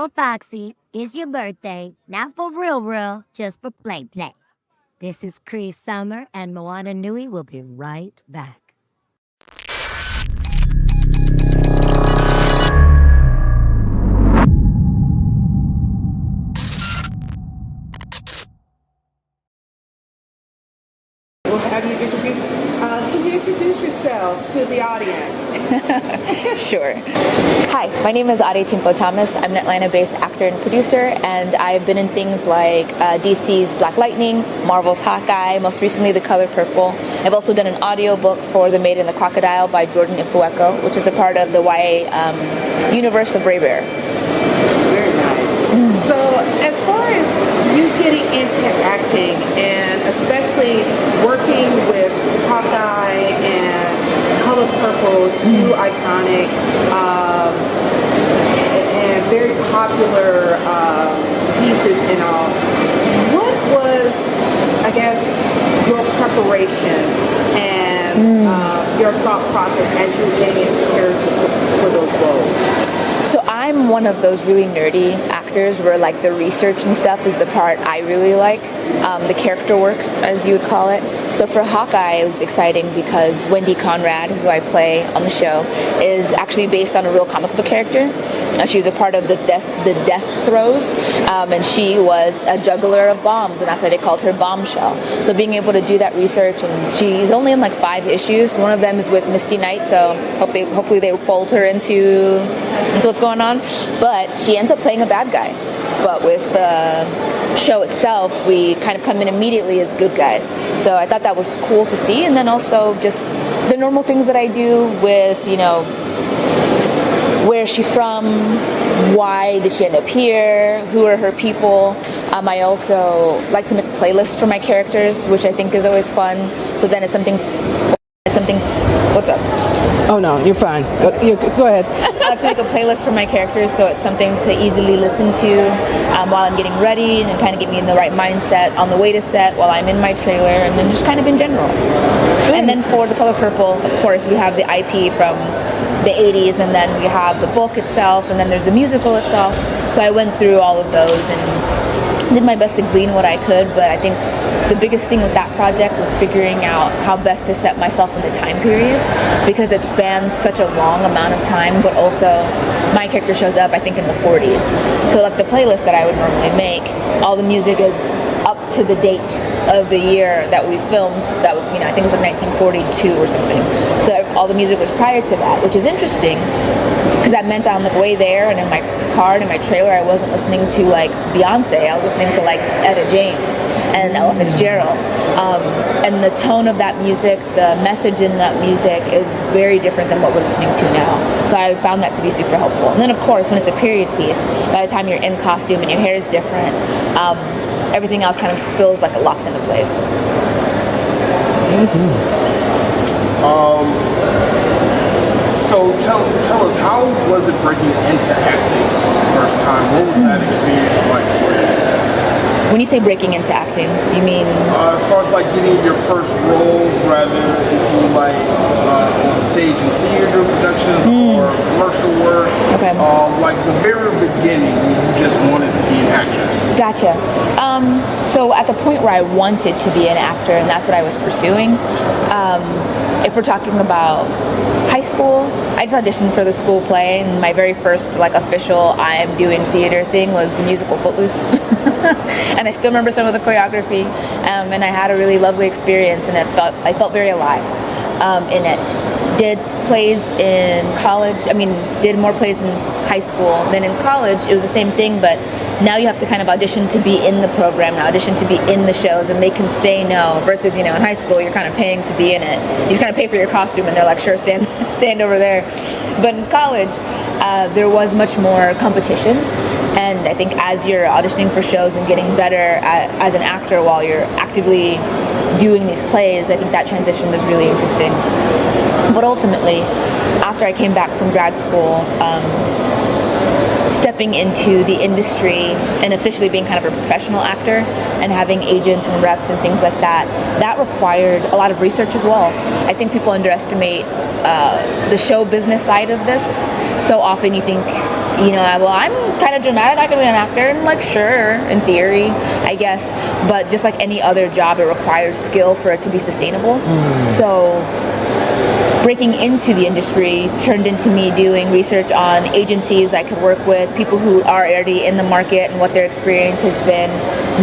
on, Foxy. It's your birthday. Not for real, just for play. This is Cree Summer, and Moana Nui will be right back. We'll have you introduce. Can you introduce yourself to the audience? Sure. Hi, my name is Adetinpo Thomas. I'm an Atlanta-based actor and producer, and I've been in things like DC's Black Lightning, Marvel's Hawkeye, most recently The Color Purple. I've also done an audiobook for The Maid and the Crocodile by Jordan Ifueko, which is a part of the YA universe of Bray Bear. Very nice. So as far as you getting into acting, and especially working with Hawkeye and Color Purple, two iconic and very popular pieces and all, what was, I guess, your preparation and your thought process as you were getting into character for those roles? So I'm one of those really nerdy actors where like the research and stuff is the part I really like, the character work as you would call it. So for Hawkeye it was exciting because Wendy Conrad, who I play on the show, is actually based on a real comic book character. She was a part of the death throes, and she was a juggler of bombs, and that's why they called her Bombshell. So being able to do that research, and she's only in like 5 issues. One of them is with Misty Knight, so hopefully they fold her into what's going on. But she ends up playing a bad guy. But with the show itself, we kind of come in immediately as good guys. So I thought that was cool to see, and then also just the normal things that I do with, you know, where is she from? Why did she end up here? Who are her people? I also like to make playlists for my characters, which I think is always fun. So then it's something. What's up? Oh no, you're fine. Go ahead. I like to make a playlist for my characters, so it's something to easily listen to while I'm getting ready, and kind of get me in the right mindset on the way to set, while I'm in my trailer, and then just kind of in general. And then for The Color Purple, of course, we have the IP from the 80s, and then we have the book itself, and then there's the musical itself. So I went through all of those and did my best to glean what I could, but I think the biggest thing with that project was figuring out how best to set myself in the time period, because it spans such a long amount of time, but also my character shows up, I think, in the 40s. So like the playlist that I would normally make, all the music is up to the date of the year that we filmed. That was, I think it was like 1942 or something. So all the music was prior to that, which is interesting, because that meant on the way there and in my car and in my trailer, I wasn't listening to like Beyonce. I was listening to like Etta James and Ella Fitzgerald. And the tone of that music, the message in that music is very different than what we're listening to now. So I found that to be super helpful. And then of course, when it's a period piece, by the time you're in costume and your hair is different, everything else kind of feels like it locks into place. So tell us, how was it breaking into acting for the first time? What was that experience like for you? When you say breaking into acting, you mean? As far as like getting your first roles, rather into like on stage and theater productions or commercial work. Okay. Like the very beginning, you just wanted to be an actress. Gotcha. So at the point where I wanted to be an actor, and that's what I was pursuing, if we're talking about high school, I just auditioned for the school play, and my very first like official I'm doing theater thing was the musical Footloose. And I still remember some of the choreography, and I had a really lovely experience, and I felt very alive in it. Did plays in college, did more plays in high school than in college. It was the same thing, but now you have to kind of audition to be in the program, and audition to be in the shows, and they can say no, versus, in high school, you're kind of paying to be in it. You just kind of pay for your costume, and they're like, sure, stand over there. But in college, there was much more competition, and I think as you're auditioning for shows and getting better as an actor while you're actively doing these plays, I think that transition was really interesting. But ultimately, after I came back from grad school, stepping into the industry and officially being kind of a professional actor and having agents and reps and things like that, that required a lot of research as well. I think people underestimate the show business side of this. So often you think I'm kind of dramatic, I can be an actor, and like, sure, in theory, I guess, but just like any other job, it requires skill for it to be sustainable. So breaking into the industry turned into me doing research on agencies I could work with, people who are already in the market and what their experience has been,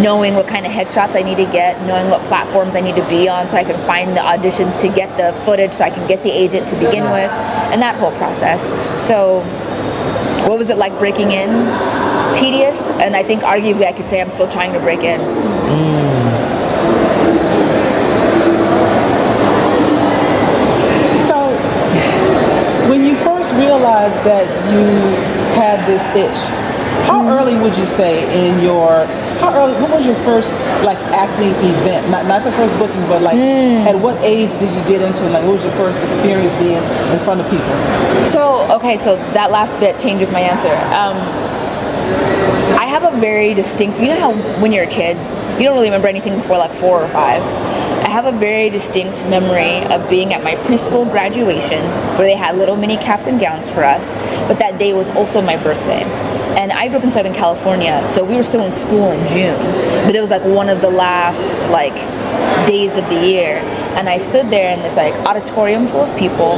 knowing what kind of headshots I need to get, knowing what platforms I need to be on so I can find the auditions to get the footage so I can get the agent to begin with, and that whole process. So what was it like breaking in? Tedious, and I think arguably I could say I'm still trying to break in. When you first realized that you had this itch, how early would you say what was your first like acting event? Not the first booking, but like at what age did you get into, like what was your first experience being in front of people? So that last bit changes my answer. I have a very distinct, you know how when you're a kid, you don't really remember anything before like 4 or 5. I have a very distinct memory of being at my preschool graduation where they had little mini caps and gowns for us, but that day was also my birthday. And I grew up in Southern California, so we were still in school in June, but it was like one of the last like days of the year. And I stood there in this like auditorium full of people,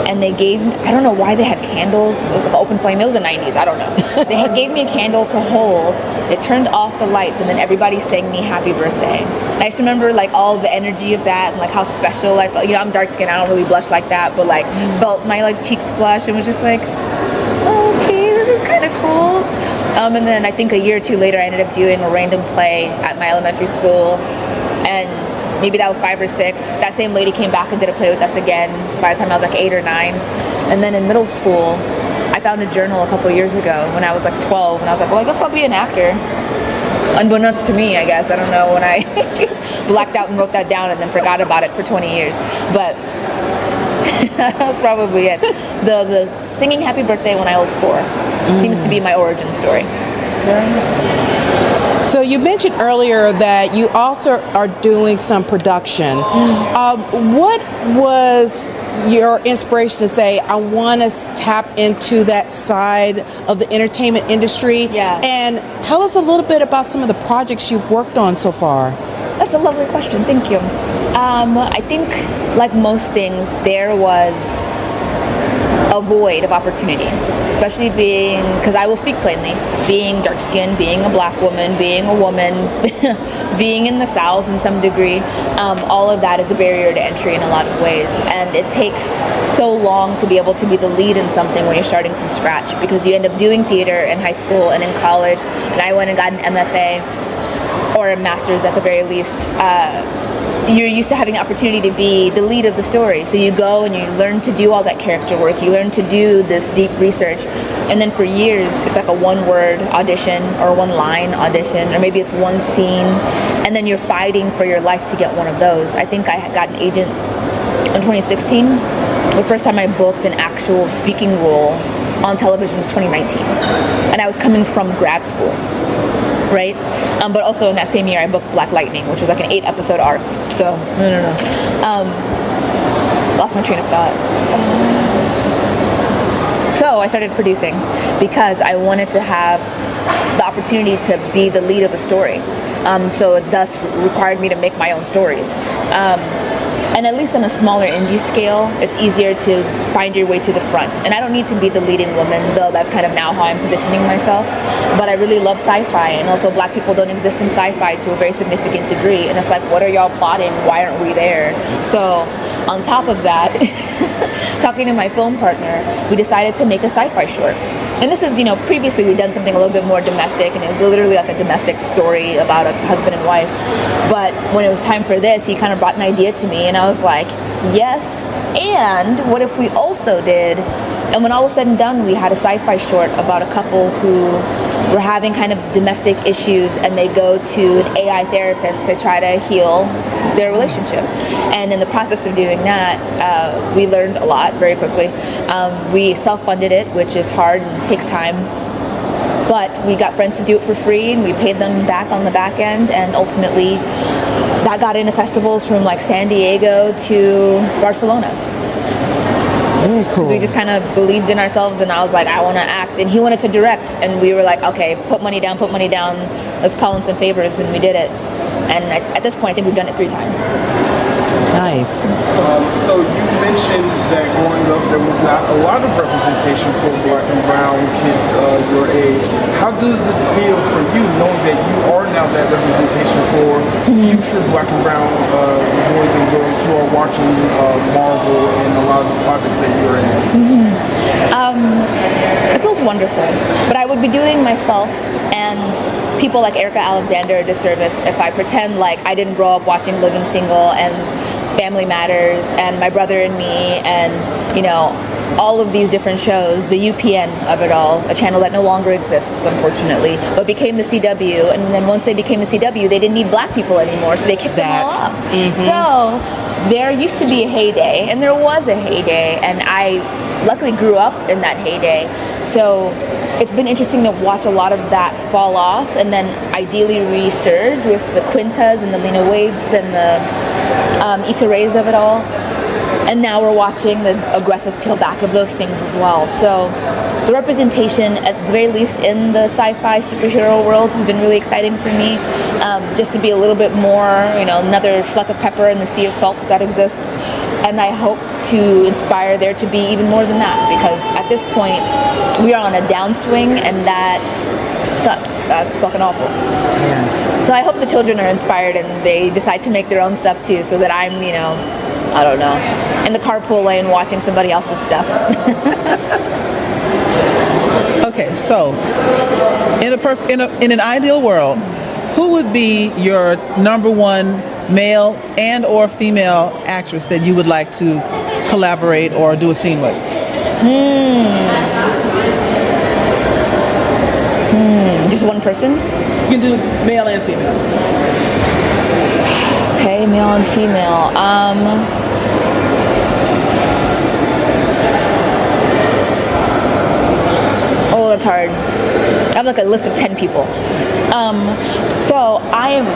and they gave me, I don't know why they had candles. It was like an open flame. It was the 90s. I don't know. Gave me a candle to hold. They turned off the lights, and then everybody sang me happy birthday. And I just remember like all the energy of that and like how special I felt. I'm dark skinned. I don't really blush like that, but like felt my like cheeks flush and was just like, okay, this is kind of cool. And then I think a year or two later, I ended up doing a random play at my elementary school, and maybe that was 5 or 6. That same lady came back and did a play with us again by the time I was like 8 or 9. And then in middle school, I found a journal a couple years ago when I was like 12, and I was like, well, I guess I'll be an actor. Unbeknownst to me, I guess. I don't know, when I blacked out and wrote that down and then forgot about it for 20 years. But that's probably it. The singing happy birthday when I was 4 seems to be my origin story. So you mentioned earlier that you also are doing some production. What was your inspiration to say, I want to tap into that side of the entertainment industry? Yeah. And tell us a little bit about some of the projects you've worked on so far. That's a lovely question. Thank you. I think, like most things, there was a void of opportunity, especially because I will speak plainly, being dark-skinned, being a black woman, being a woman, being in the South in some degree, all of that is a barrier to entry in a lot of ways. And it takes so long to be able to be the lead in something when you're starting from scratch, because you end up doing theater in high school and in college, and I went and got an MFA, or a master's at the very least. You're used to having the opportunity to be the lead of the story. So you go and you learn to do all that character work. You learn to do this deep research. And then for years, it's like a one-word audition or one-line audition, or maybe it's one scene. And then you're fighting for your life to get one of those. I think I got an agent in 2016. The first time I booked an actual speaking role on television was 2019. And I was coming from grad school. Right? But also in that same year, I booked Black Lightning, which was like an 8-episode arc. So, lost my train of thought. So I started producing because I wanted to have the opportunity to be the lead of a story. So it thus required me to make my own stories. And at least on a smaller indie scale, it's easier to find your way to the front. And I don't need to be the leading woman, though that's kind of now how I'm positioning myself. But I really love sci-fi, and also black people don't exist in sci-fi to a very significant degree. And it's like, what are y'all plotting? Why aren't we there? So on top of that, talking to my film partner, we decided to make a sci-fi short. And this is, previously we'd done something a little bit more domestic, and it was literally like a domestic story about a husband and wife. But when it was time for this, he kind of brought an idea to me, and I was like, yes, and what if we also did? And when all was said and done, we had a sci-fi short about a couple who were having kind of domestic issues, and they go to an AI therapist to try to heal their relationship. And in the process of doing that, we learned a lot very quickly. We self-funded it, which is hard and takes time. But we got friends to do it for free, and we paid them back on the back end, and ultimately that got into festivals from like San Diego to Barcelona. Very cool. We just kind of believed in ourselves, and I was like, I want to act, and he wanted to direct, and we were like, okay, put money down, let's call in some favors, and we did it. And at this point, I think we've done it 3 times. Nice. So you mentioned that growing up there was not a lot of representation for Black and brown kids your age. How does it feel for you knowing that you are now that representation for future Black and brown boys and girls who are watching Marvel and a lot of the projects that you're in? It feels wonderful, but I would be doing myself and people like Erica Alexander a disservice if I pretend like I didn't grow up watching Living Single and Family Matters and My Brother and Me and, you know, all of these different shows, the UPN of it all, a channel that no longer exists, unfortunately, but became the CW. And then once they became the CW, they didn't need Black people anymore, so they kicked them all off. So there used to be a heyday, and there was a heyday, and I luckily grew up in that heyday. So it's been interesting to watch a lot of that fall off and then ideally resurge with the Quintas and the Lena Waides and the Issa Raes of it all. And now we're watching the aggressive peel back of those things as well. So the representation, at the very least in the sci-fi superhero worlds, has been really exciting for me. Just to be a little bit more, you know, another fleck of pepper in the sea of salt that exists. And I hope to inspire there to be even more than that, because at this point we are on a downswing, and that sucks. That's fucking awful. Yes. So I hope the children are inspired and they decide to make their own stuff too, so that I'm, you know, I don't know, in the carpool lane watching somebody else's stuff. Okay, so in an ideal world, who would be your number one male and or female actress that you would like to collaborate or do a scene with? Just one person? You can do male and female. Okay, male and female. Oh, that's hard. I have like a list of 10 people. So I am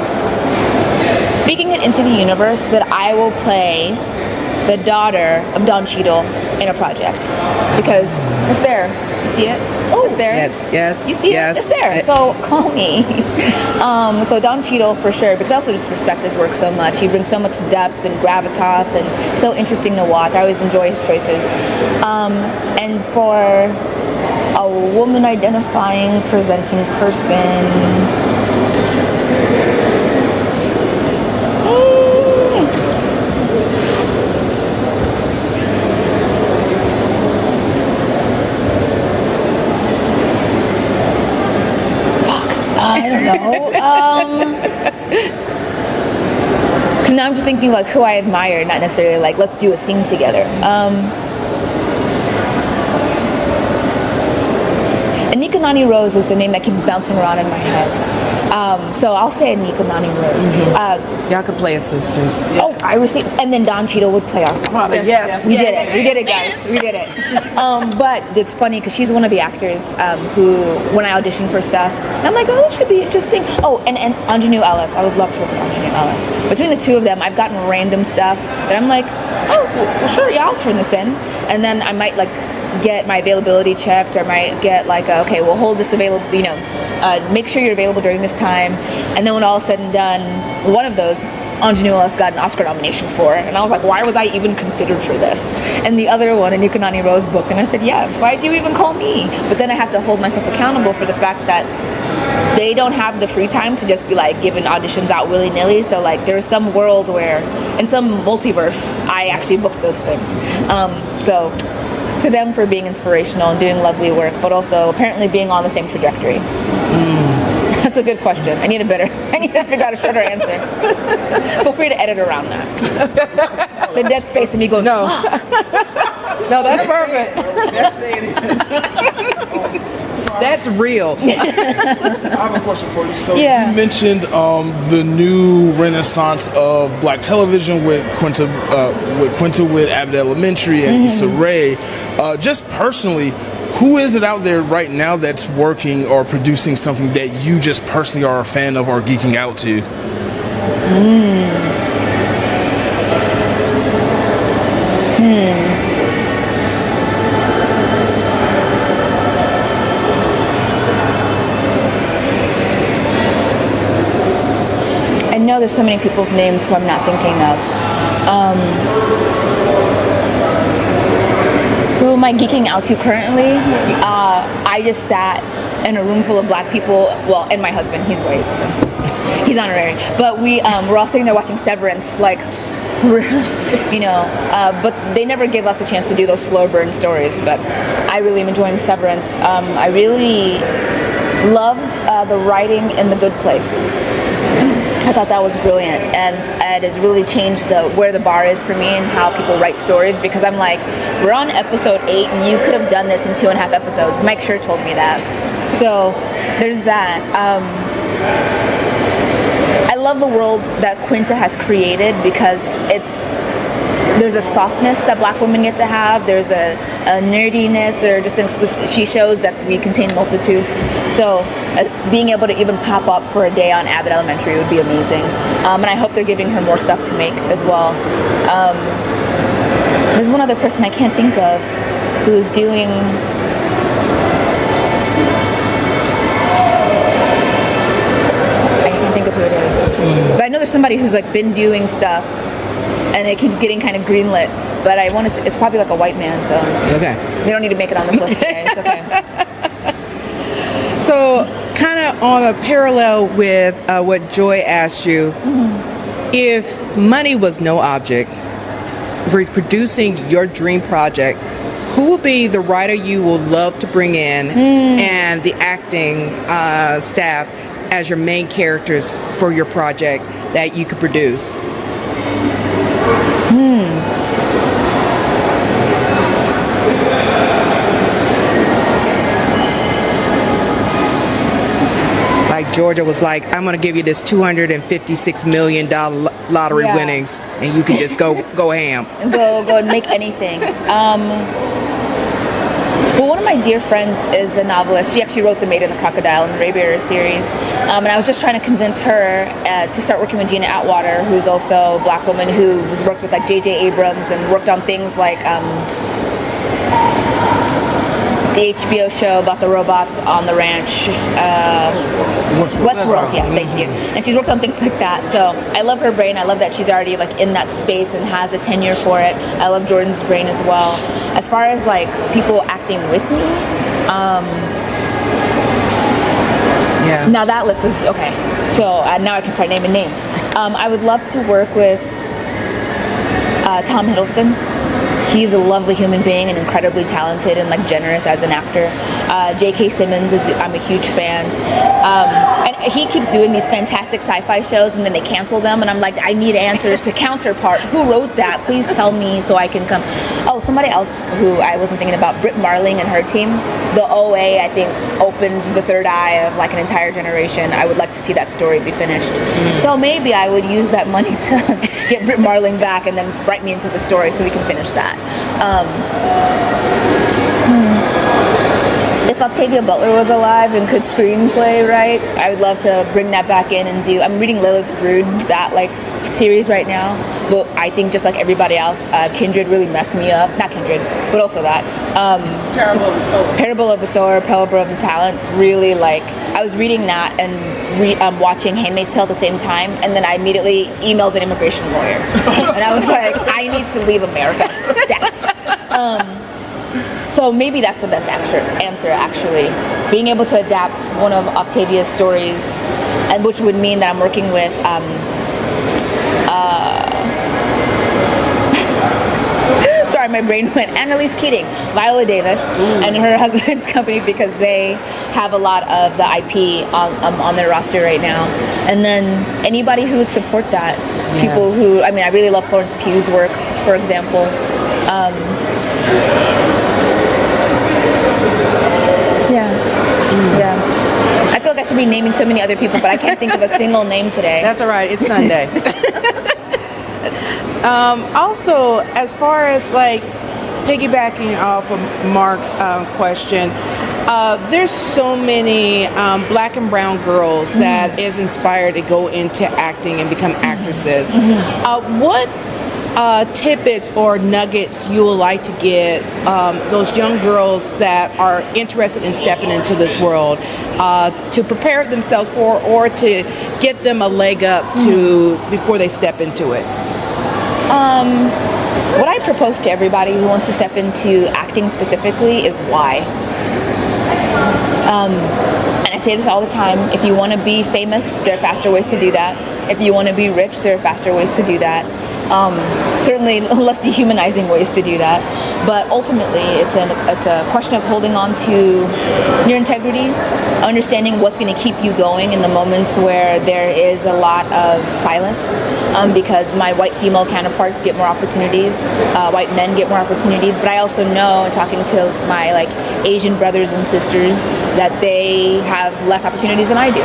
speaking it into the universe that I will play the daughter of Don Cheadle in a project, because it's there. You see it? Oh, it's there. Yes. You see it? It's there. So call me. So Don Cheadle for sure, because I also just respect his work so much. He brings so much depth and gravitas, and so interesting to watch. I always enjoy his choices. And for a woman identifying presenting person. I don't know. Because now I'm just thinking like who I admire, not necessarily like let's do a scene together. Anika Nani Rose is the name that keeps bouncing around in my head. So I'll say Anika Nani Rose. Y'all could play as sisters. Oh, I received, and then Don Cheadle would play our father. Yes. We did it, guys. We did it. But it's funny because she's one of the actors who, when I auditioned for stuff, and I'm like, oh, this could be interesting. Oh, and Ingenue Ellis. I would love to work with Ingenue Ellis. Between the two of them, I've gotten random stuff that I'm like, oh, well, sure, yeah, I'll turn this in. And then I might like get my availability checked, or might get like, okay, we'll hold this available, you know, make sure you're available during this time. And then when all is said and done, one of those, Ingenue Ellis got an Oscar nomination for, and I was like, why was I even considered for this? And the other one, Anika Nani Rose, booked, and I said, yes, why did you even call me? But then I have to hold myself accountable for the fact that they don't have the free time to just be like giving auditions out willy-nilly. So like there's some world where, in some multiverse, I actually booked those things. So to them for being inspirational and doing lovely work, but also apparently being on the same trajectory. That's a good question. I need to figure out a shorter answer. Feel free to edit around that. The dead space of me goes, No. No, that's perfect. That's real. I have a question for you. So Yeah. you mentioned the new renaissance of Black television with Quinta with Abbott Elementary and Issa Rae. Just personally, who is it out there right now that's working or producing something that you just personally are a fan of or geeking out to? there's so many people's names who I'm not thinking of. Who am I geeking out to currently? I just sat in a room full of black people. Well, and my husband, he's white, so he's honorary. But we're all sitting there watching Severance, like, but they never give us a chance to do those slow burn stories. But I really am enjoying Severance. I really loved the writing in The Good Place. I thought that was brilliant, and it has really changed where the bar is for me and how people write stories, because I'm like, we're on episode 8 and you could have done this in 2.5 episodes. Mike sure told me that. So there's that. I love the world that Quinta has created, because there's a softness that black women get to have. There's a nerdiness, or just she shows that we contain multitudes. So being able to even pop up for a day on Abbott Elementary would be amazing. And I hope they're giving her more stuff to make as well. There's one other person I can't think of who's doing... I can't think of who it is. But I know there's somebody who's like been doing stuff and it keeps getting kind of greenlit. But I want to. It's probably like a white man, so okay. They don't need to make it on this list today. It's okay. So, kind of on a parallel with what Joy asked you, if money was no object for producing your dream project, who will be the writer you will love to bring in and the acting staff as your main characters for your project that you could produce? Like Georgia was like, I'm going to give you this $256 million lottery winnings, and you can just go ham. Go and make anything. Well, one of my dear friends is a novelist. She actually wrote The Maid and the Crocodile in the Raybearer series. And I was just trying to convince her to start working with Gina Atwater, who's also a black woman who has worked with like J.J. Abrams and worked on things like the HBO show about the robots on the ranch. Westworld, yes, thank you. And she's worked on things like that. So I love her brain. I love that she's already like in that space and has a tenure for it. I love Jordan's brain as well. As far as like people acting with me, now that list is okay. So now I can start naming names. I would love to work with Tom Hiddleston. He's a lovely human being and incredibly talented and like generous as an actor. J.K. Simmons I'm a huge fan. And he keeps doing these fantastic sci-fi shows and then they cancel them and I'm like, I need answers to Counterpart. Who wrote that? Please tell me so I can come. Oh, somebody else who I wasn't thinking about, Britt Marling and her team. The OA, I think, opened the third eye of like an entire generation. I would like to see that story be finished. So maybe I would use that money to get Britt Marling back and then write me into the story so we can finish that. If Octavia Butler was alive and could screenplay right, I would love to bring that back in and do. I'm reading Lilith's Brood, that like series right now. But I think just like everybody else, Kindred really messed me up. Not Kindred, but also that. Parable of the Sower. Parable of the Sower, Parable of the Talents. Really like I was reading that and watching Handmaid's Tale at the same time, and then I immediately emailed an immigration lawyer, and I was like, I need to leave America. Stat. So maybe that's the best answer, actually. Being able to adapt one of Octavia's stories, and which would mean that I'm working with sorry, my brain went. Annalise Keating, Viola Davis, and her husband's company, because they have a lot of the IP on their roster right now. And then anybody who would support that. Yes. People who, I mean, I really love Florence Pugh's work, for example. Yeah. I feel like I should be naming so many other people, but I can't think of a single name today. That's all right. It's Sunday. Also, as far as like piggybacking off of Mark's question, there's so many black and brown girls that is inspired to go into acting and become actresses. tidbits or nuggets you would like to get those young girls that are interested in stepping into this world to prepare themselves for, or to get them a leg up to before they step into it? What I propose to everybody who wants to step into acting specifically is why. And I say this all the time: if you want to be famous, there are faster ways to do that. If you want to be rich, there are faster ways to do that. Certainly less dehumanizing ways to do that. But ultimately, it's a question of holding on to your integrity, understanding what's going to keep you going in the moments where there is a lot of silence, because my white female counterparts get more opportunities, white men get more opportunities, but I also know, talking to my Asian brothers and sisters, that they have less opportunities than I do.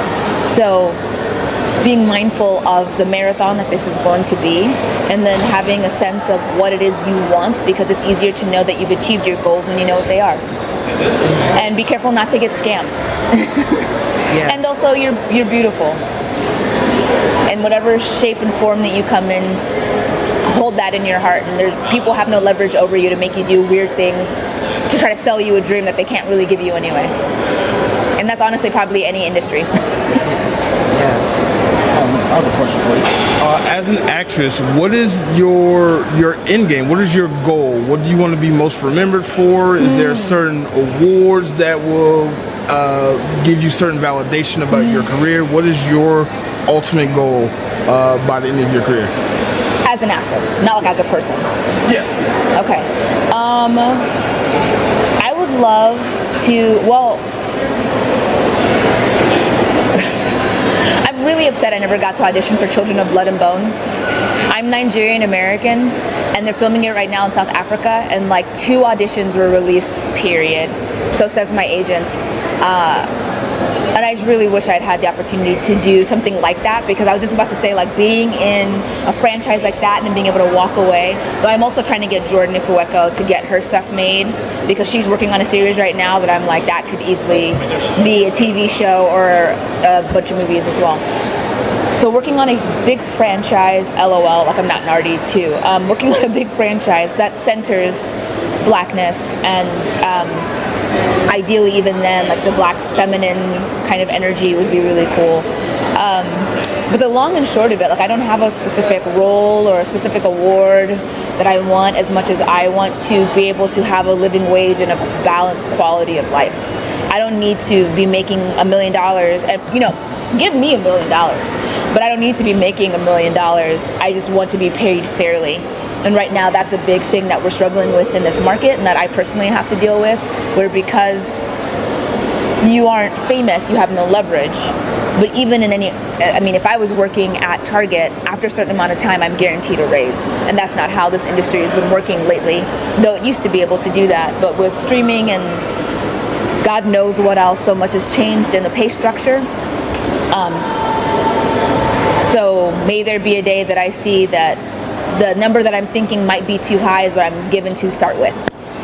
So being mindful of the marathon that this is going to be, and then having a sense of what it is you want, because it's easier to know that you've achieved your goals when you know what they are. And be careful not to get scammed. Yes. And also, you're beautiful. In whatever shape and form that you come in, hold that in your heart. And people have no leverage over you to make you do weird things, to try to sell you a dream that they can't really give you anyway. And that's honestly probably any industry. Yes. I have a question for you. As an actress, what is your end game? What is your goal? What do you want to be most remembered for? Is there certain awards that will give you certain validation about your career? What is your ultimate goal by the end of your career? As an actress, not as a person. Yes. Okay. I would love to, I'm really upset I never got to audition for Children of Blood and Bone. I'm Nigerian American, and they're filming it right now in South Africa, and 2 auditions were released, period. So says my agents. And I just really wish I'd had the opportunity to do something like that, because I was just about to say, being in a franchise like that and then being able to walk away. But I'm also trying to get Jordan Ifueko to get her stuff made, because she's working on a series right now that I'm that could easily be a TV show or a bunch of movies as well. So working on a big franchise, LOL, I'm not Nardi too. Working on a big franchise that centers blackness, and ideally even then, the black feminine kind of energy would be really cool. But the long and short of it, I don't have a specific role or a specific award that I want, as much as I want to be able to have a living wage and a balanced quality of life. I don't need to be making $1 million, and give me $1 million, but I don't need to be making $1 million. I just want to be paid fairly. And right now, that's a big thing that we're struggling with in this market, and that I personally have to deal with, where because you aren't famous, you have no leverage. But even in if I was working at Target, after a certain amount of time, I'm guaranteed a raise. And that's not how this industry has been working lately, though it used to be able to do that. But with streaming and God knows what else, so much has changed in the pay structure. So may there be a day that I see that the number that I'm thinking might be too high is what I'm given to start with.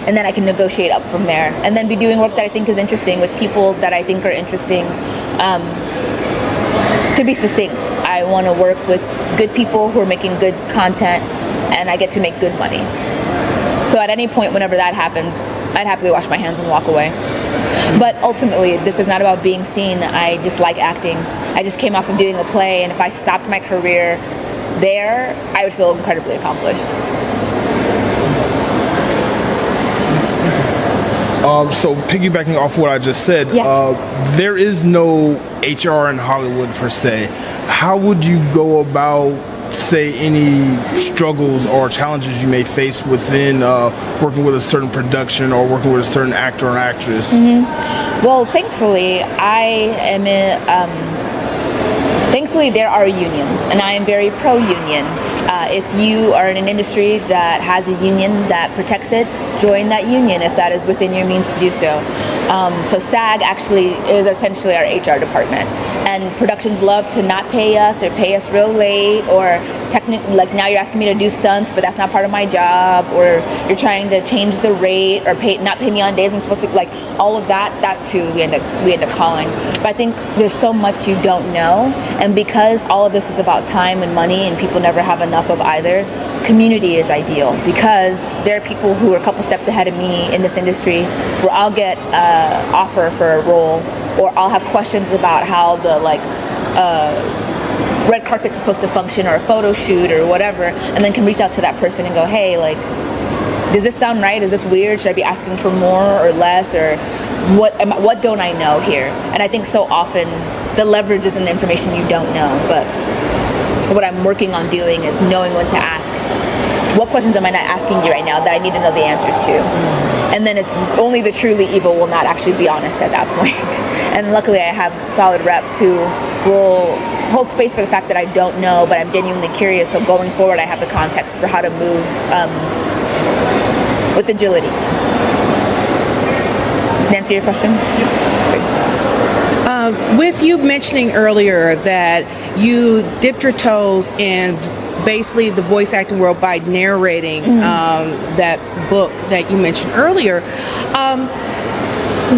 And then I can negotiate up from there. And then be doing work that I think is interesting with people that I think are interesting. To be succinct, I want to work with good people who are making good content, and I get to make good money. So at any point, whenever that happens, I'd happily wash my hands and walk away. But ultimately, this is not about being seen. I just like acting. I just came off of doing a play, and if I stopped my career there, I would feel incredibly accomplished. So piggybacking off what I just said, there is no HR in Hollywood per se. How would you go about, say, any struggles or challenges you may face within working with a certain production or working with a certain actor or actress? Well, thankfully, thankfully there are unions, and I am very pro-union. If you are in an industry that has a union that protects it, join that union if that is within your means to do so. So SAG actually is essentially our HR department, and productions love to not pay us or pay us real late, or technically, like now you're asking me to do stunts, but that's not part of my job, or you're trying to change the rate or not pay me on days I'm supposed to, like all of that. That's who we end up calling. But I think there's so much you don't know, and because all of this is about time and money, and people never have enough of either, community is ideal, because there are people who are a couple steps ahead of me in this industry where I'll get offer for a role, or I'll have questions about how the red carpet's supposed to function, or a photo shoot or whatever, and then can reach out to that person and go, hey, like, does this sound right? Is this weird? Should I be asking for more or less? Or what don't I know here? And I think so often the leverage is in the information you don't know, but what I'm working on doing is knowing when to ask. What questions am I not asking you right now that I need to know the answers to? And then only the truly evil will not actually be honest at that point. And luckily I have solid reps who will hold space for the fact that I don't know, but I'm genuinely curious. So going forward, I have the context for how to move with agility. Did I answer your question? With you mentioning earlier that you dipped your toes in basically the voice acting world by narrating that book that you mentioned earlier,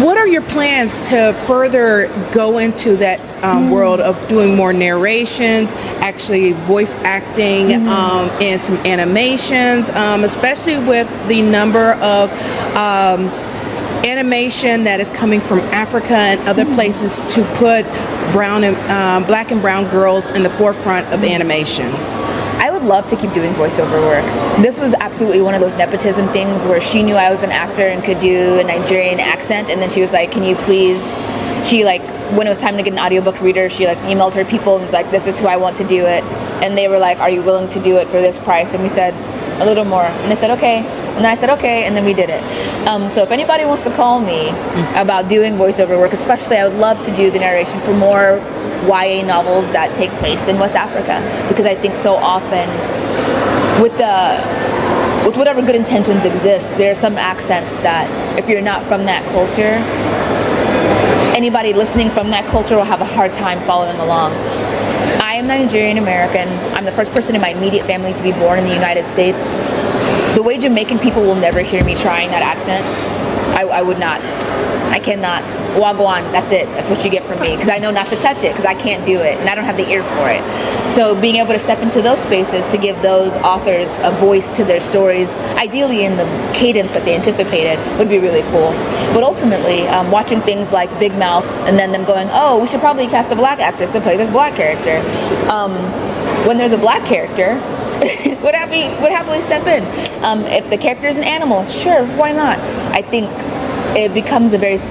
what are your plans to further go into that world of doing more narrations, actually voice acting, and some animations, especially with the number of animation that is coming from Africa and other places to put black and brown girls in the forefront of animation? I would love to keep doing voiceover work. This was absolutely one of those nepotism things where she knew I was an actor and could do a Nigerian accent, and then she was like, can you please, when it was time to get an audiobook reader, she emailed her people and was like, this is who I want to do it. And they were like, are you willing to do it for this price? And we said, a little more. And they said, okay. And I said, okay, and then we did it. So if anybody wants to call me about doing voiceover work, especially, I would love to do the narration for more YA novels that take place in West Africa, because I think so often with whatever good intentions exist, there are some accents that if you're not from that culture, anybody listening from that culture will have a hard time following along. I am Nigerian American. I'm the first person in my immediate family to be born in the United States. The way Jamaican people will never hear me trying that accent, I would not. I cannot. Wagwan, that's it. That's what you get from me, because I know not to touch it, because I can't do it, and I don't have the ear for it. So being able to step into those spaces to give those authors a voice to their stories, ideally in the cadence that they anticipated, would be really cool. But ultimately, watching things like Big Mouth, and then them going, oh, we should probably cast a black actress to play this black character. When there's a black character, would happily step in. If the character is an animal, sure, why not? I think it becomes it's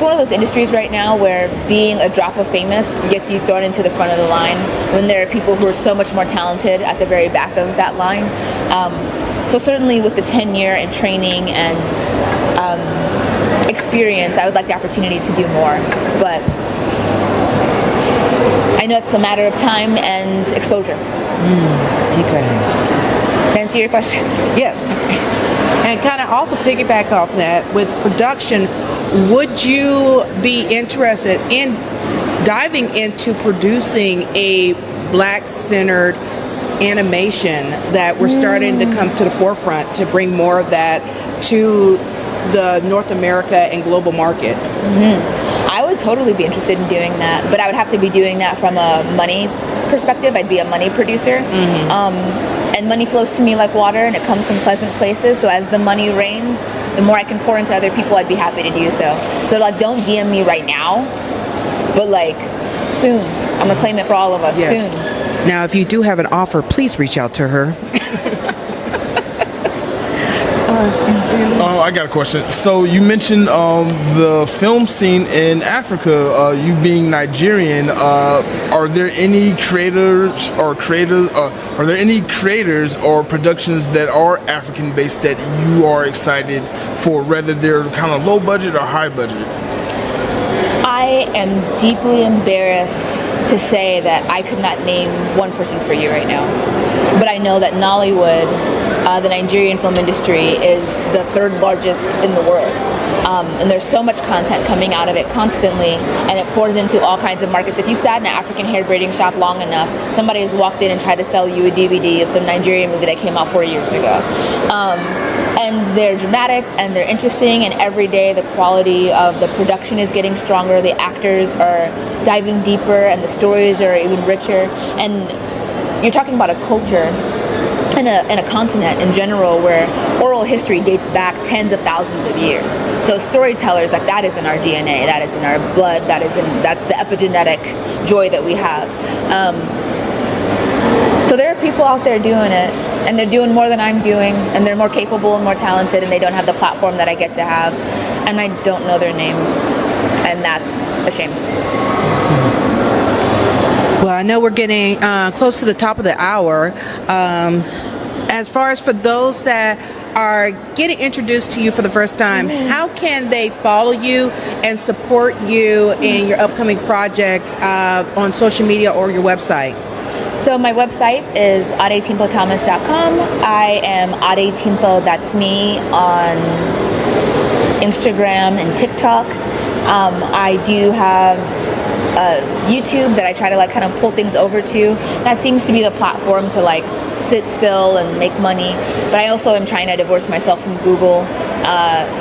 one of those industries right now where being a drop of famous gets you thrown into the front of the line, when there are people who are so much more talented at the very back of that line. So certainly with the tenure and training and experience, I would like the opportunity to do more. But I know it's a matter of time and exposure. Okay. To answer your question? Yes. And kind of also piggyback off that, with production, would you be interested in diving into producing a black-centered animation that we're starting to come to the forefront to bring more of that to the North America and global market? I would totally be interested in doing that, but I would have to be doing that from a money perspective. I'd be a money producer. And money flows to me like water, and it comes from pleasant places. So as the money rains, the more I can pour into other people, I'd be happy to do so. So don't DM me right now, but soon. I'm gonna claim it for all of us. Yes. Soon. Now, if you do have an offer, please reach out to her. I got a question. So you mentioned the film scene in Africa. You being Nigerian, are there any creators or productions that are African based that you are excited for, whether they're kind of low budget or high budget? I am deeply embarrassed to say that I could not name one person for you right now, but I know that Nollywood, the Nigerian film industry, is the third largest in the world. And there's so much content coming out of it constantly, and it pours into all kinds of markets. If you sat in an African hair braiding shop long enough, somebody has walked in and tried to sell you a DVD of some Nigerian movie that came out 4 years ago. And they're dramatic and they're interesting, and every day the quality of the production is getting stronger, the actors are diving deeper, and the stories are even richer. And you're talking about a culture and a continent in general where oral history dates back tens of thousands of years. So storytellers, like, that is in our DNA, that is in our blood, that's the epigenetic joy that we have. So there are people out there doing it, and they're doing more than I'm doing, and they're more capable and more talented, and they don't have the platform that I get to have, and I don't know their names, and that's a shame. Well, I know we're getting close to the top of the hour. As far as for those that are getting introduced to you for the first time, how can they follow you and support you in your upcoming projects on social media or your website? So my website is AdetinpoThomas.com. I am Adetinpo, that's me, on Instagram and TikTok. I do have YouTube that I try to kind of pull things over to. That seems to be the platform to sit still and make money. But I also am trying to divorce myself from Google.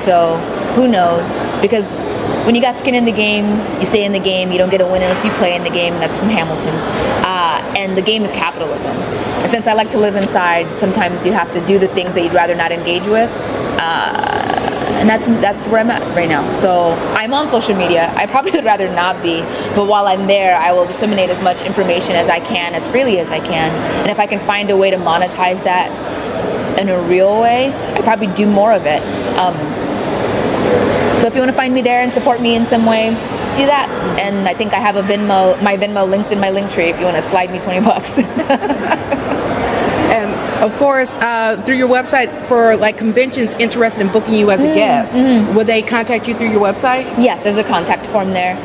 So who knows? Because when you got skin in the game, you stay in the game. You don't get a win unless you play in the game. That's from Hamilton. And the game is capitalism. And since I like to live inside, sometimes you have to do the things that you'd rather not engage with. And that's where I'm at right now. So I'm on social media. I probably would rather not be, but while I'm there, I will disseminate as much information as I can, as freely as I can. And if I can find a way to monetize that in a real way, I'd probably do more of it. So if you want to find me there and support me in some way, do that. And I think I have my Venmo linked in my link tree if you want to slide me $20. And of course, through your website, for conventions interested in booking you as a guest, will they contact you through your website? Yes, there's a contact form there.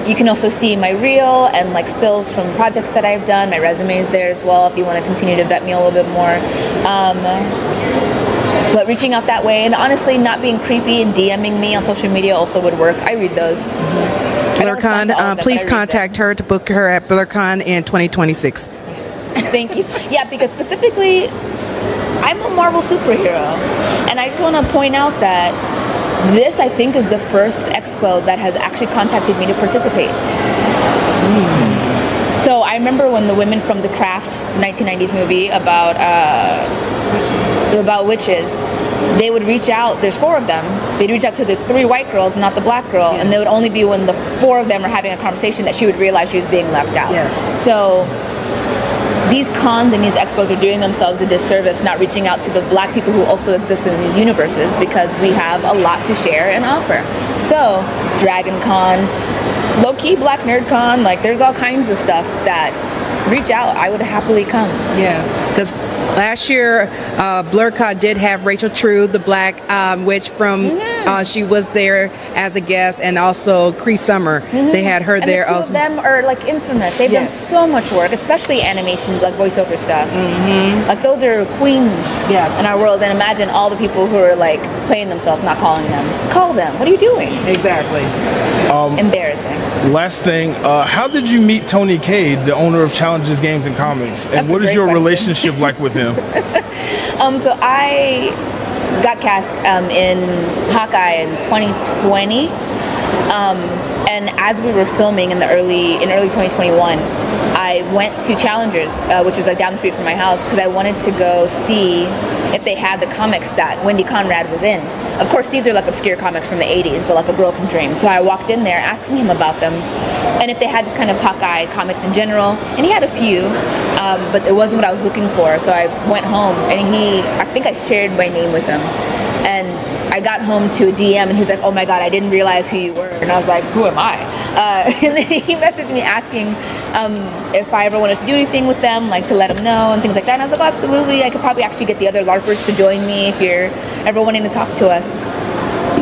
You can also see my reel and stills from projects that I've done. My resume is there as well if you want to continue to vet me a little bit more. But reaching out that way, and honestly, not being creepy and DMing me on social media also would work. I read those. Blerdkast, please contact her to book her at Blerdkast in 2026. Thank you. Yeah, because specifically, I'm a Marvel superhero. And I just want to point out that this, I think, is the first Expo that has actually contacted me to participate. So I remember when the women from The Craft, the 1990s movie about witches, they would reach out, there's 4 of them, they'd reach out to the 3 white girls, not the black girl, and they would only be when the 4 of them are having a conversation that she would realize she was being left out. Yes. So these cons and these expos are doing themselves a disservice, not reaching out to the black people who also exist in these universes, because we have a lot to share and offer. So, Dragon Con, low-key Black Nerd Con, there's all kinds of stuff that reach out. I would happily come. Yes, because last year, Blerdkast did have Rachel True, the black witch from, she was there as a guest, and also Cree Summer. They had her there also. also. And the 2 of them are infamous. They've done so much work, especially animation, voiceover stuff. Those are queens in our world. And imagine all the people who are playing themselves, not calling them. Call them. What are you doing? Exactly. Embarrassing. Last thing, how did you meet Tony Cade, the owner of Challenges Games and Comics? And what is your relationship like with him? So I got cast in Hawkeye in 2020. And as we were filming in early 2021, I went to Challengers, which was down the street from my house, because I wanted to go see if they had the comics that Wendy Conrad was in. Of course, these are obscure comics from the 80s, but A Broken Dream. So I walked in there asking him about them, and if they had just kind of Hawkeye comics in general. And he had a few, but it wasn't what I was looking for. So I went home, and I think I shared my name with him. And I got home to a DM, and he's like, "Oh my God, I didn't realize who you were." And I was like, "Who am I?" And then he messaged me asking if I ever wanted to do anything with them, to let him know and things like that. And I was like, "Oh, absolutely. I could probably actually get the other LARPers to join me if you're ever wanting to talk to us."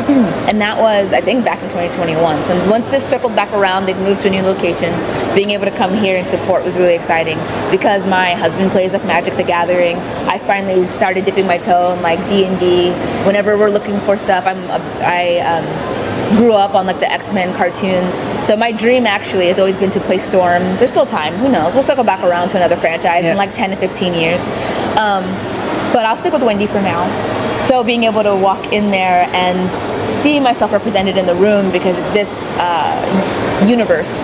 And that was, I think, back in 2021. So once this circled back around, they've moved to a new location. Being able to come here and support was really exciting because my husband plays like Magic the Gathering. I finally started dipping my toe in like D&D. Whenever we're looking for stuff, I grew up on like the X-Men cartoons. So my dream actually has always been to play Storm. There's still time, who knows? We'll circle back around to another franchise in like 10 to 15 years. But I'll stick with Wendy for now. So being able to walk in there and see myself represented in the room, because this universe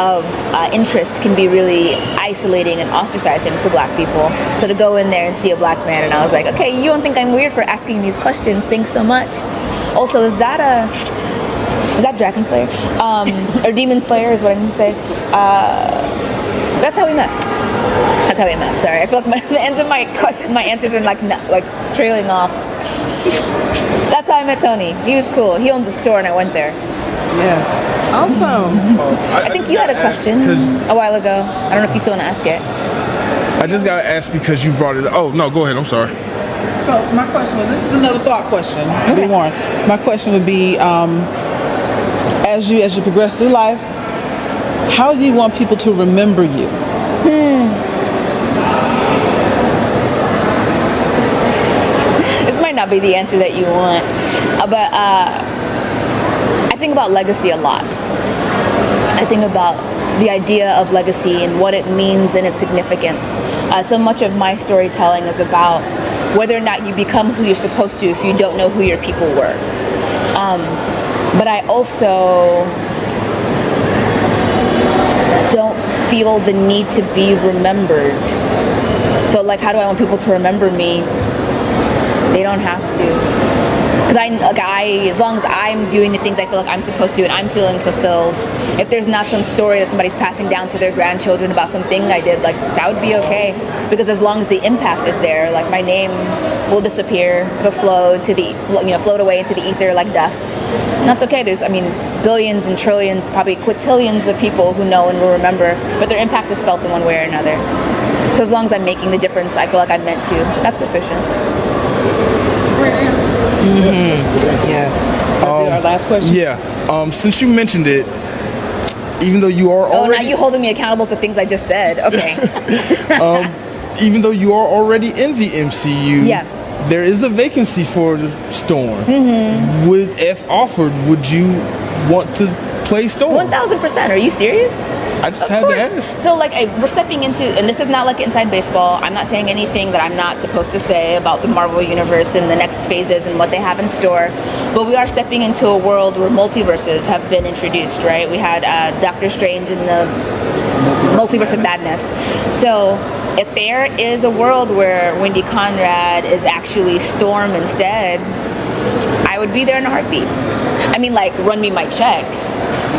of interest can be really isolating and ostracizing to Black people. So to go in there and see a Black man, and I was like, okay, you don't think I'm weird for asking these questions, thanks so much. Also, is that Dragon Slayer? Or Demon Slayer is what I'm going to say. That's how we met. That's how we met. Sorry, I feel like the ends of my answers are like trailing off. That's how I met Tony. He was cool. He owns a store, and I went there. Yes. Awesome. I think you had a question a while ago. I don't know if you still want to ask it. I just gotta ask because you brought it up. Oh no, go ahead. I'm sorry. So my question was, this is another thought question. Okay. Be warned. My question would be, as you progress through life, how do you want people to remember you? This might not be the answer that you want, but I think about legacy a lot. I think about the idea of legacy and what it means and its significance. So much of my storytelling is about whether or not you become who you're supposed to if you don't know who your people were. But I also don't feel the need to be remembered. So like, how do I want people to remember me? They don't have to. Because as long as I'm doing the things I feel like I'm supposed to and I'm feeling fulfilled, if there's not some story that somebody's passing down to their grandchildren about something I did, like, that would be okay. Because as long as the impact is there, like, my name will disappear, it'll float away into the ether like dust. And that's okay. There's, billions and trillions, probably quintillions of people who know and will remember, but their impact is felt in one way or another. So as long as I'm making the difference I feel like I'm meant to, that's sufficient. Great answer. Yeah. Our last question. Yeah. Since you mentioned it, even though you are already... Oh, now you holding me accountable to things I just said. Okay. Even though you are already in the MCU, there is a vacancy for Storm. If offered, would you want to play Storm? 1,000%. Are you serious? I just had to ask. So we're stepping into, and this is not like inside baseball, I'm not saying anything that I'm not supposed to say about the Marvel Universe and the next phases and what they have in store, but we are stepping into a world where multiverses have been introduced, right? We had Doctor Strange in the Multiverse of Madness. So if there is a world where Wendy Conrad is actually Storm instead, I would be there in a heartbeat. Run me my check.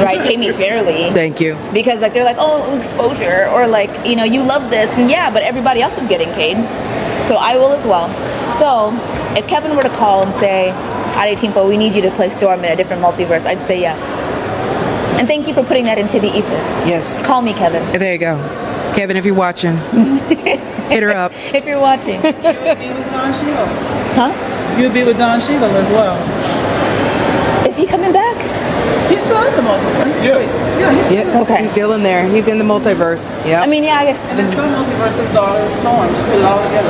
Right, pay me fairly. Thank you. Because they're like, oh, exposure, or you love this, and but everybody else is getting paid, so I will as well. So if Kevin were to call and say, Adetinpo, we need you to play Storm in a different multiverse, I'd say yes. And thank you for putting that into the ether. Yes. Call me Kevin. There you go. Kevin, if you're watching, hit her up. If you're watching. You would be with Don Cheadle. Huh? You would be with Don Cheadle as well. Is he coming back? He's still in the multiverse. Yeah, he's still in. Okay. He's still in there. He's in the multiverse. Yeah. I guess. And then some multiverse's daughter is Storm. Just put it all together.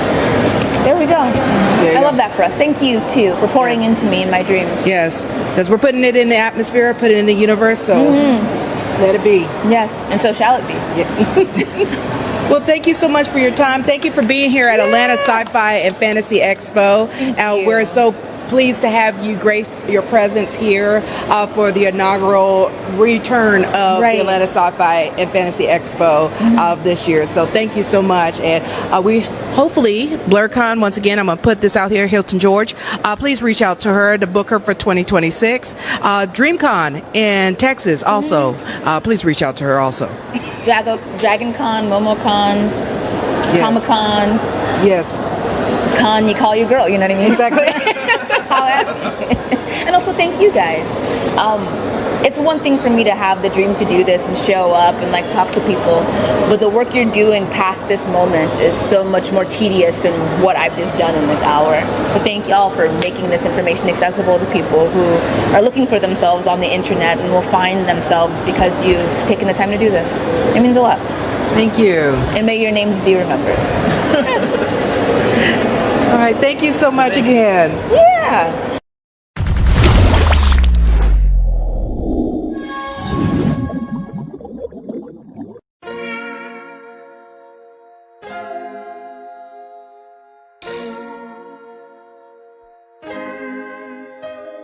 There we go. I love that for us. Thank you, too, for pouring into me in my dreams. Yes, because we're putting it in the atmosphere, putting it in the universe, so let it be. Yes, and so shall it be. Yeah. Well, thank you so much for your time. Thank you for being here at Atlanta Sci-Fi and Fantasy Expo. We're so pleased to have you grace your presence here for the inaugural return of the Atlanta Sci-Fi and Fantasy Expo of this year. So thank you so much. And we hopefully, Blerdkast, once again, I'm going to put this out here, Hilton George. Please reach out to her to book her for 2026. DreamCon in Texas also. Please reach out to her also. Dragon Con, MomoCon, Comic-Con. Yes. Con, you call your girl, you know what I mean? Exactly. And also thank you guys. it's one thing for me to have the dream to do this and show up and like talk to people, but the work you're doing past this moment is so much more tedious than what I've just done in this hour. So thank y'all for making this information accessible to people who are looking for themselves on the internet and will find themselves because you've taken the time to do this. It means a lot. Thank you. And may your names be remembered. All right, thank you so much again. Yeah.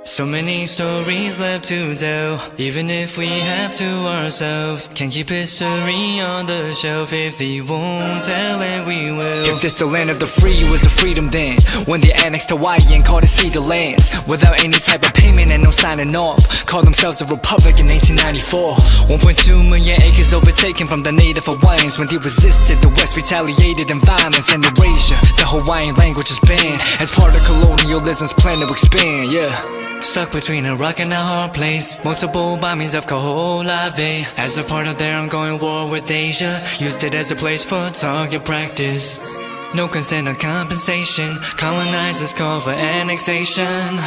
So many stories left to tell, even if we have to ourselves. Can't keep history on the shelf. If they won't tell it, we will. If this the land of the free, it was a freedom then. When they annexed Hawaii and called it Cedar Lands, without any type of payment and no signing off. Called themselves a republic in 1894. 1.2 million acres overtaken from the native Hawaiians. When they resisted, the West retaliated in violence and erasure. The Hawaiian language is banned as part of colonialism's plan to expand, yeah. Stuck between a rock and a hard place. Multiple bombings of Kaho'olawe as a part of their ongoing war with Asia. Used it as a place for target practice. No consent or compensation. Colonizers call for annexation.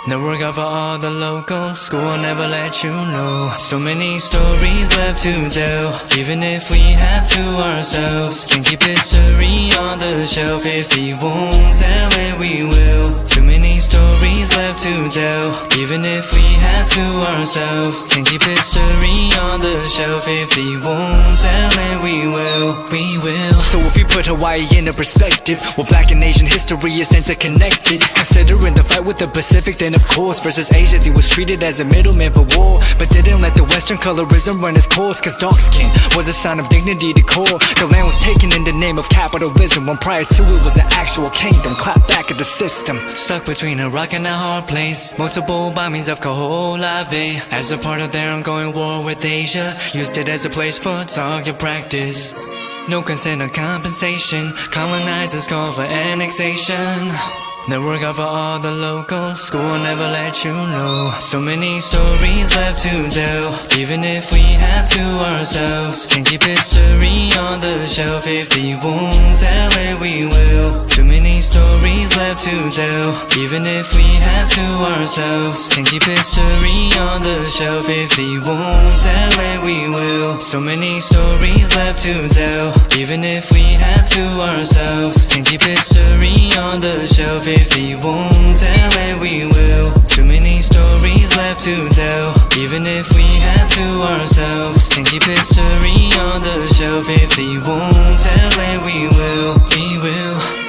No work out for all the locals. School will never let you know. So many stories left to tell, even if we have to ourselves. Can't keep history on the shelf. If we won't tell it, we will. Too many stories left to tell, even if we have to ourselves. Can't keep history on the shelf. If we won't tell it, we will. We will. So if we put Hawaii into perspective, well, Black and Asian history is interconnected. Considering the fight with the Pacific, then of course versus Asia, they was treated as a middleman for war, but didn't let the Western colorism run its course. Cause dark skin was a sign of dignity to core. The land was taken in the name of capitalism, when prior to it was an actual kingdom. Clap back at the system. Stuck between a rock and a hard place. Multiple bombings of Kaho'olawe as a part of their ongoing war with Asia. Used it as a place for target practice. No consent or compensation. Colonizers call for annexation. No work out for all the locals. School will never let you know. So many stories left to tell, even if we have to ourselves. Can't keep history on the shelf. If we won't tell it, we will. Too many stories left to tell, even if we have to ourselves. Can't keep history on the shelf. If we won't tell it, we will. So many stories left to tell, even if we have to ourselves. Can't keep history on the shelf. If we won't tell it, we will. Too many stories left to tell, even if we have to ourselves. Can't keep history on the shelf. If we won't tell it, we will. We will.